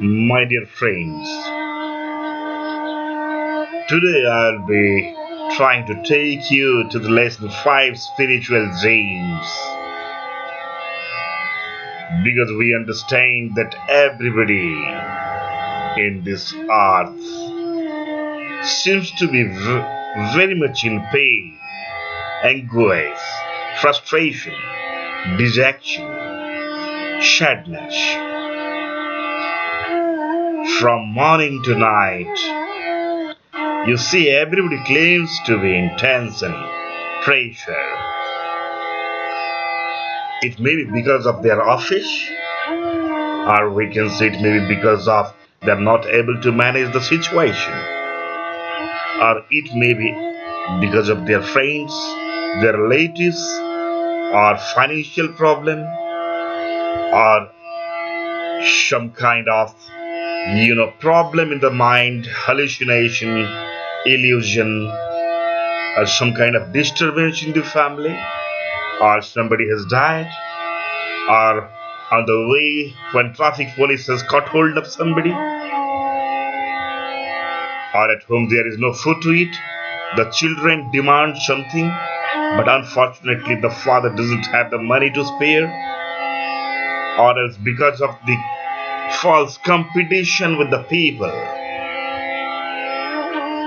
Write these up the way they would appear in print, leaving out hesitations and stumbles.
My dear friends, today I'll be trying to take you to the lesson 5 spiritual dreams, because we understand that everybody in this earth seems to be very much in pain, anguish, frustration, dejection, sadness. From morning to night, you see everybody claims to be in tension, pressure. It may be because of their office, or we can say it may be because of they're not able to manage the situation, or it may be because of their friends, their relatives, or financial problem, or some kind of problem in the mind, hallucination, illusion, or some kind of disturbance in the family, or somebody has died, or on the way when traffic police has caught hold of somebody, or at home there is no food to eat, the children demand something, but unfortunately the father doesn't have the money to spare, or else because of the false competition with the people.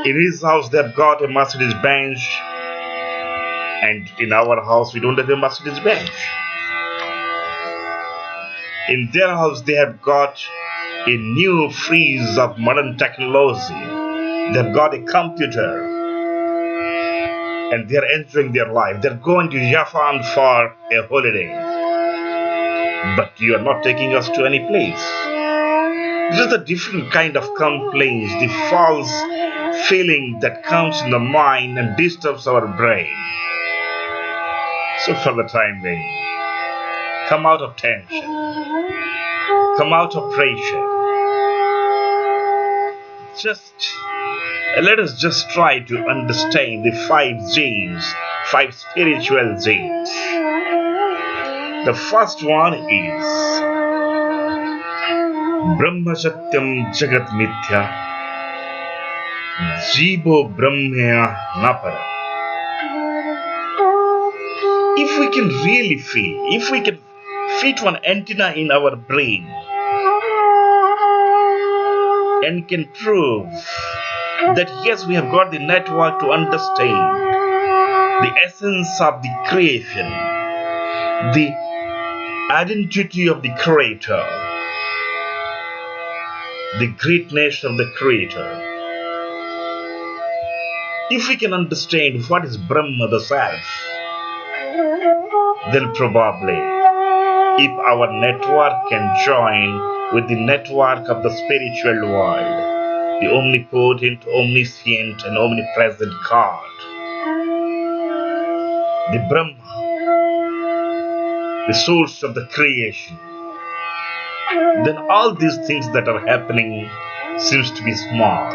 In his house they've got a Mercedes Benz, and in our house we don't have a Mercedes Benz. In their house they have got a new freeze of modern technology. They've got a computer, and they're enjoying their life. They're going to Japan for a holiday, but you are not taking us to any place. This is a different kind of complaints, the false feeling that comes in the mind and disturbs our brain. So for the time being, come out of tension, come out of pressure. Let us just try to understand the 5 G's, 5 spiritual G's. The first one is Brahma Satyam Jagat Mithya Jibo Brahmya Napara. If we can really feel, if we can fit one antenna in our brain and can prove that yes, we have got the network to understand the essence of the creation, the identity of the Creator, the greatness of the Creator. If we can understand what is Brahma, the self, then probably if our network can join with the network of the spiritual world, the omnipotent, omniscient, and omnipresent God, the Brahma, the source of the creation, then all these things that are happening seems to be small,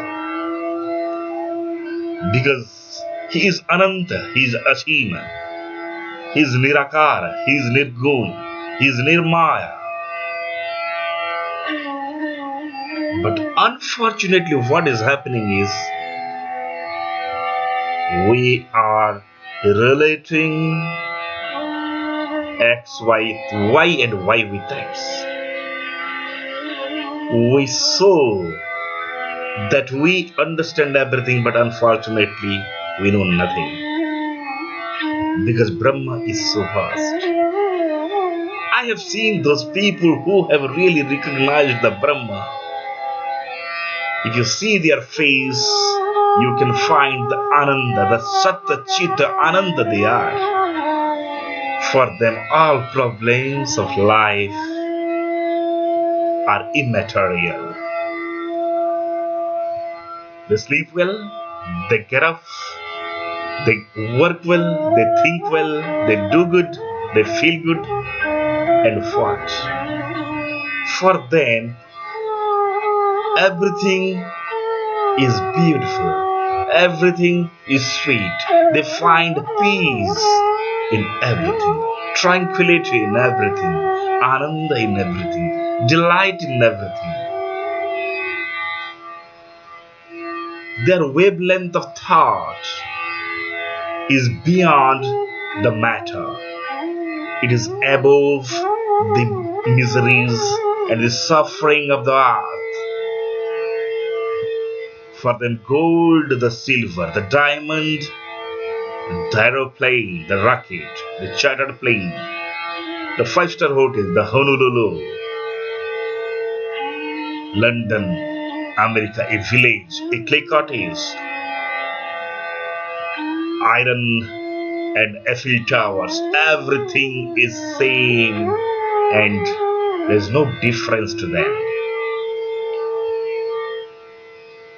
because he is Ananta, he is Asima, he is Nirakara, he is Nirguna, he is Nirmaya. But unfortunately what is happening is we are relating X, Y with Y and Y with X. We saw that we understand everything, but unfortunately we know nothing, because Brahma is so vast. I have seen those people who have really recognized the Brahma. If you see their face, you can find the Ananda, the Satta Chitta Ananda they are. For them, all problems of life are immaterial. They sleep well, they get up, they work well, they think well, they do good, they feel good, and what? For them, everything is beautiful, everything is sweet. They find peace in everything, tranquility in everything, ananda in everything, delight in everything. Their wavelength of thought is beyond the matter. It is above the miseries and the suffering of the earth. For them, gold, the silver, the diamond, the aeroplane, the rocket, the chartered plane, the five-star hotel, the Honolulu, London, America, a village, a clay cottage, iron and Eiffel Towers, everything is same and there's no difference to them.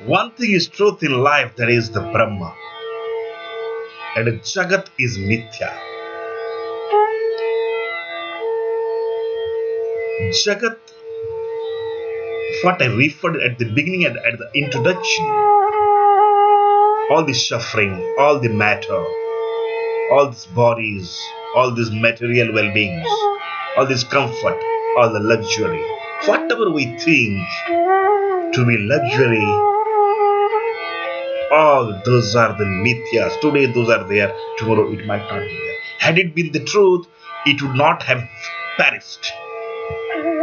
One thing is truth in life, that is the Brahma, and Jagat is Mithya. Jagat, what I referred at the beginning and at the introduction, all this suffering, all the matter, all these bodies, all these material well-beings, all this comfort, all the luxury, whatever we think to be luxury, all those are the mithyas. Today those are there, tomorrow it might not be there. Had it been the truth, it would not have perished.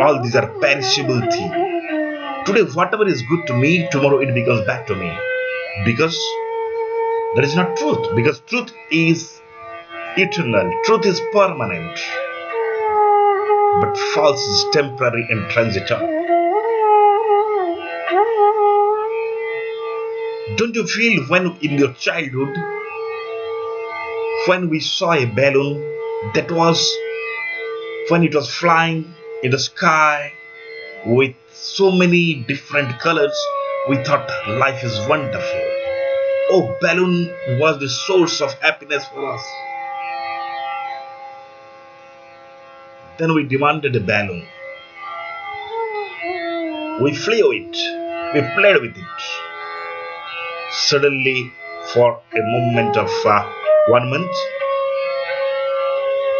All these are perishable things. Today whatever is good to me, tomorrow it becomes bad to me. Because that is not truth. Because truth is eternal. Truth is permanent. But false is temporary and transitory. Don't you feel when in your childhood, when we saw a balloon that was, when it was flying in the sky with so many different colors, we thought life is wonderful. Oh, balloon was the source of happiness for us. Then we demanded a balloon. We flew it. We played with it. Suddenly, for a moment of 1 month,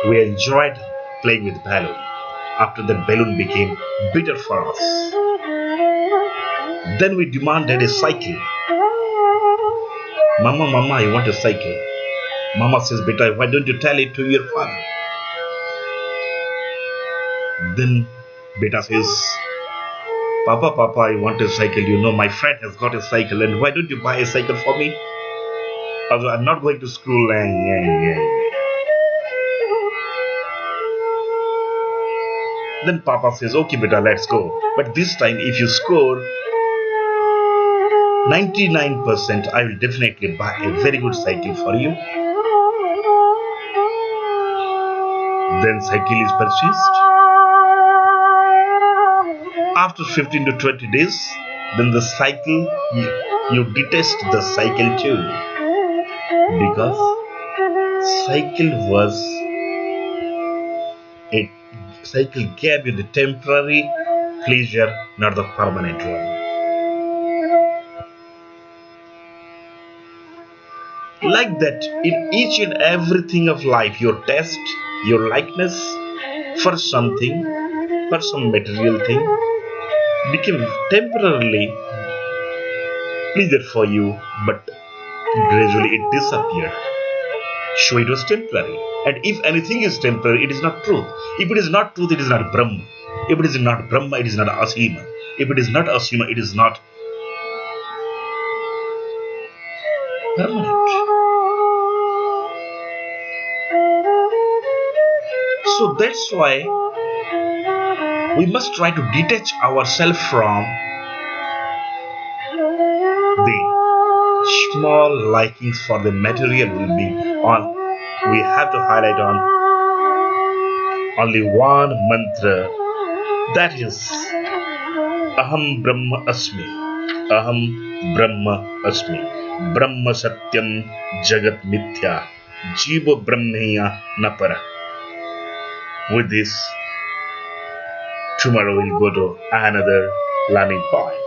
we enjoyed playing with balloon. After that, balloon became bitter for us. Then we demanded a cycle. Mama, I want a cycle. Mama says, Beta, why don't you tell it to your father? Then Beta says, Papa, I want a cycle. You know, my friend has got a cycle, and why don't you buy a cycle for me? Although I'm not going to school. Then Papa says, okay, Beta, let's go. But this time, if you score 99%, I will definitely buy a very good cycle for you. Then cycle is purchased. After 15 to 20 days, then the cycle, you detest the cycle too. Because cycle gave you the temporary pleasure, not the permanent one. Like that, in each and everything of life, your taste, your likeness for something, for some material thing, became temporarily pleasure for you, but gradually it disappeared. So it was temporary. And if anything is temporary, it is not truth. If it is not truth, it is not Brahma. If it is not Brahma, it is not Asima. If it is not Asima, it is not permanent. So that's why we must try to detach ourselves from the small likings for the material will be on. We have to highlight on only one mantra, that is Aham Brahma Asmi. Aham Brahma Asmi. Brahma Satyam Jagat Mithya. Jiva Brahmaya Napara. With this, tomorrow we'll go to another learning point.